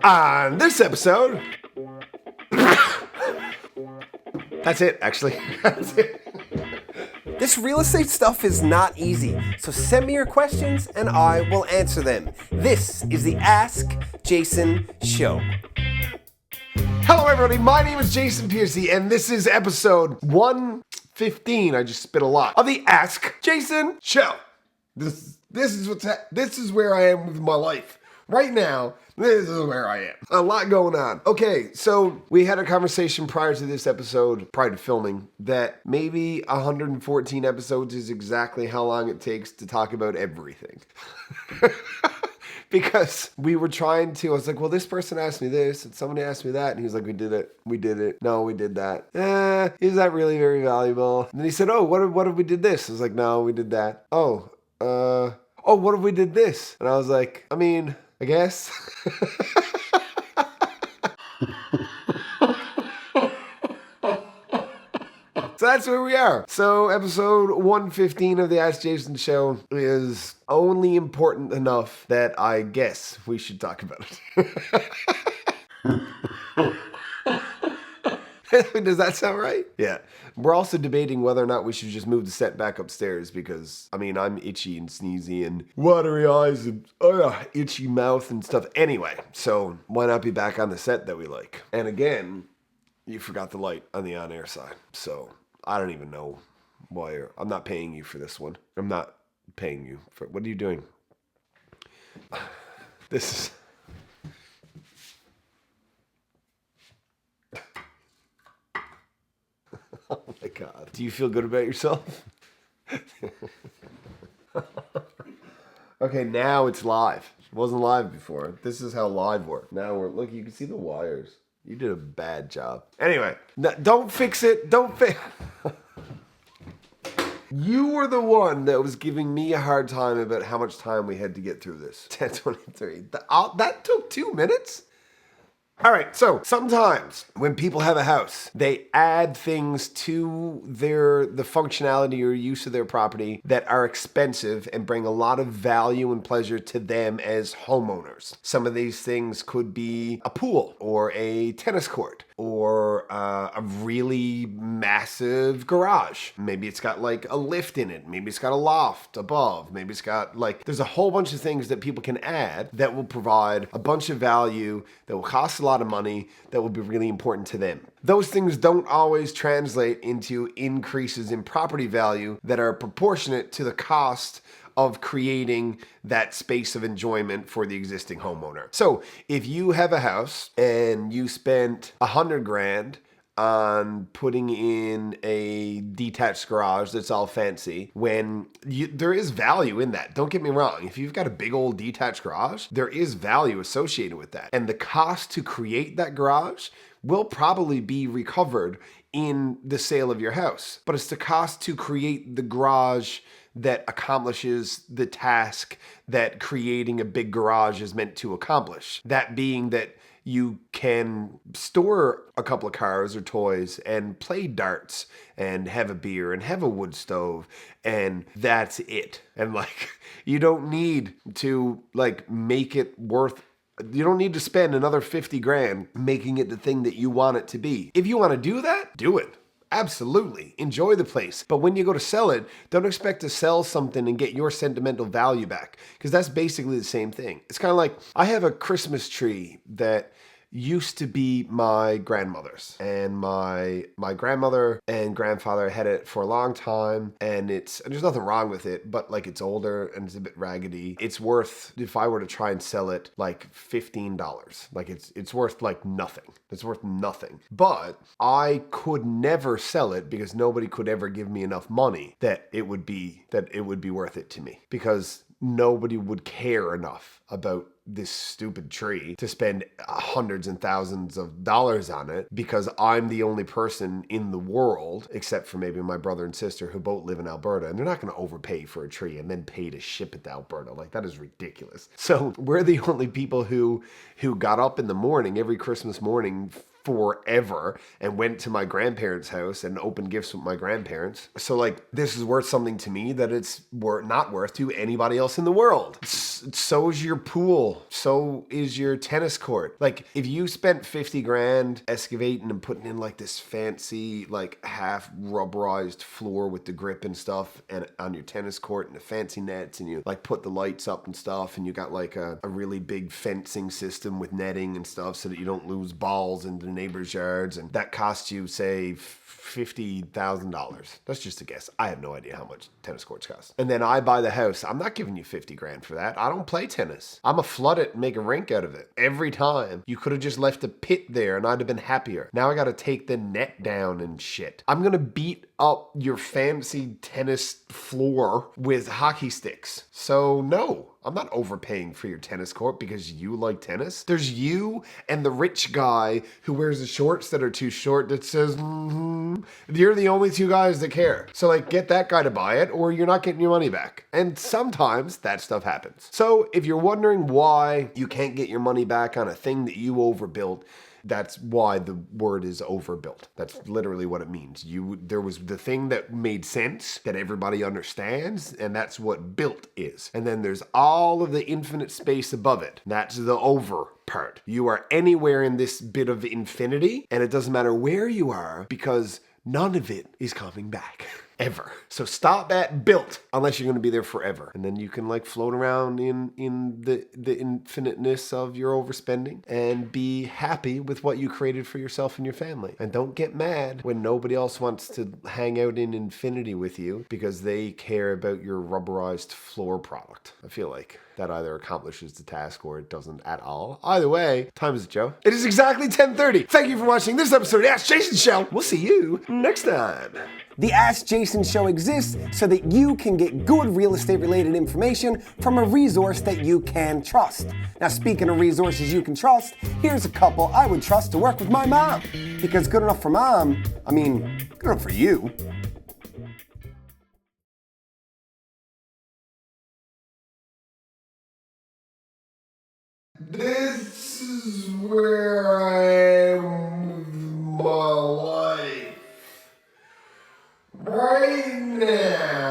On this episode, that's it, actually. That's it. This real estate stuff is not easy, so send me your questions and I will answer them. This is the Ask Jason Show. Hello, everybody. My name is Jason Piercey, and this is episode 115. I just spit a lot of the Ask Jason Show. This is where I am with my life right now. This is where I am. A lot going on. Okay, so we had a conversation prior to this episode, prior to filming, that maybe 114 episodes is exactly how long it takes to talk about everything. Because we were trying to, I was like, well, this person asked me this, and somebody asked me that, and he was like, we did it. No, we did that. Is that really very valuable? And then he said, oh, what if we did this? I was like, no, we did that. Oh, what if we did this? And I was like, I mean, I guess. So that's where we are. So episode 115 of the Ask Jason Show is only important enough that I guess we should talk about it. Does that sound right? Yeah. We're also debating whether or not we should just move the set back upstairs because, I mean, I'm itchy and sneezy and watery eyes and itchy mouth and stuff. Anyway, so why not be back on the set that we like? And again, you forgot the light on the on-air side. So I don't even know why I'm not paying you for this one. I'm not paying you for, what are you doing? This is... Oh my God. Do you feel good about yourself? Okay, now it's live. It wasn't live before. This is how live works. Now look, you can see the wires. You did a bad job. Anyway, don't fix it. You were the one that was giving me a hard time about how much time we had to get through this. 10:23. That took 2 minutes? All right, so sometimes when people have a house, they add things to the functionality or use of their property that are expensive and bring a lot of value and pleasure to them as homeowners. Some of these things could be a pool or a tennis court or a really massive garage. Maybe it's got like a lift in it. Maybe it's got a loft above. Maybe it's got there's a whole bunch of things that people can add that will provide a bunch of value, that will cost a lot of money, that will be really important to them. Those things don't always translate into increases in property value that are proportionate to the cost of creating that space of enjoyment for the existing homeowner. So if you have a house and you spent $100,000 on putting in a detached garage that's all fancy, there is value in that. Don't get me wrong. If you've got a big old detached garage, there is value associated with that. And the cost to create that garage will probably be recovered in the sale of your house. But it's the cost to create the garage that accomplishes the task that creating a big garage is meant to accomplish. That being that you can store a couple of cars or toys and play darts and have a beer and have a wood stove, and that's it. And you don't need to make it worth. You don't need to spend another $50,000 making it the thing that you want it to be. If you want to do that, do it. Absolutely. Enjoy the place. But when you go to sell it, don't expect to sell something and get your sentimental value back, because that's basically the same thing. It's kind of like I have a Christmas tree that used to be my grandmother's, and my grandmother and grandfather had it for a long time, and there's nothing wrong with it, but it's older and it's a bit raggedy. It's worth, if I were to try and sell it, $15. It's worth nothing. It's worth nothing. But I could never sell it because nobody could ever give me enough money that it would be worth it to me, because nobody would care enough about this stupid tree to spend hundreds and thousands of dollars on it, because I'm the only person in the world, except for maybe my brother and sister who both live in Alberta, and they're not going to overpay for a tree and then pay to ship it to Alberta. That is ridiculous. So we're the only people who got up in the morning every Christmas morning forever and went to my grandparents' house and opened gifts with my grandparents. So like, this is worth something to me that it's not worth to anybody else in the world. So is your pool. So is your tennis court. Like, if you spent 50 grand excavating and putting in like this fancy, like half rubberized floor with the grip and stuff, and on your tennis court and the fancy nets, and you like put the lights up and stuff, and you got like a really big fencing system with netting and stuff so that you don't lose balls into the neighbors' yards, and that costs you, say, $50,000. That's just a guess. I have no idea how much tennis courts cost. And then I buy the house. I'm not giving you 50 grand for that. I don't play tennis. I'm a flood it and make a rink out of it. Every time. You could have just left a pit there and I'd have been happier. Now I got to take the net down and shit. I'm going to beat up your fancy tennis floor with hockey sticks. So no, I'm not overpaying for your tennis court because you like tennis. There's you and the rich guy who wears the shorts that are too short that says, You're the only two guys that care. So like, get that guy to buy it or you're not getting your money back. And sometimes that stuff happens. So if you're wondering why you can't get your money back on a thing that you overbuilt, that's why the word is overbuilt. That's literally what it means. There was the thing that made sense, that everybody understands, and that's what built is. And then there's all of the infinite space above it. That's the over part. You are anywhere in this bit of infinity, and it doesn't matter where you are because none of it is coming back. Ever. So stop at built unless you're going to be there forever. And then you can like float around in the infiniteness of your overspending and be happy with what you created for yourself and your family. And don't get mad when nobody else wants to hang out in infinity with you because they care about your rubberized floor product. I feel like that either accomplishes the task or it doesn't at all. Either way, time is it, Joe? It is exactly 10:30. Thank you for watching this episode of the Ask Jason Show. We'll see you next time. The Ask Jason Show exists so that you can get good real estate related information from a resource that you can trust. Now, speaking of resources you can trust, here's a couple I would trust to work with my mom. Because good enough for mom, I mean, good enough for you. This is where I am with my life right now.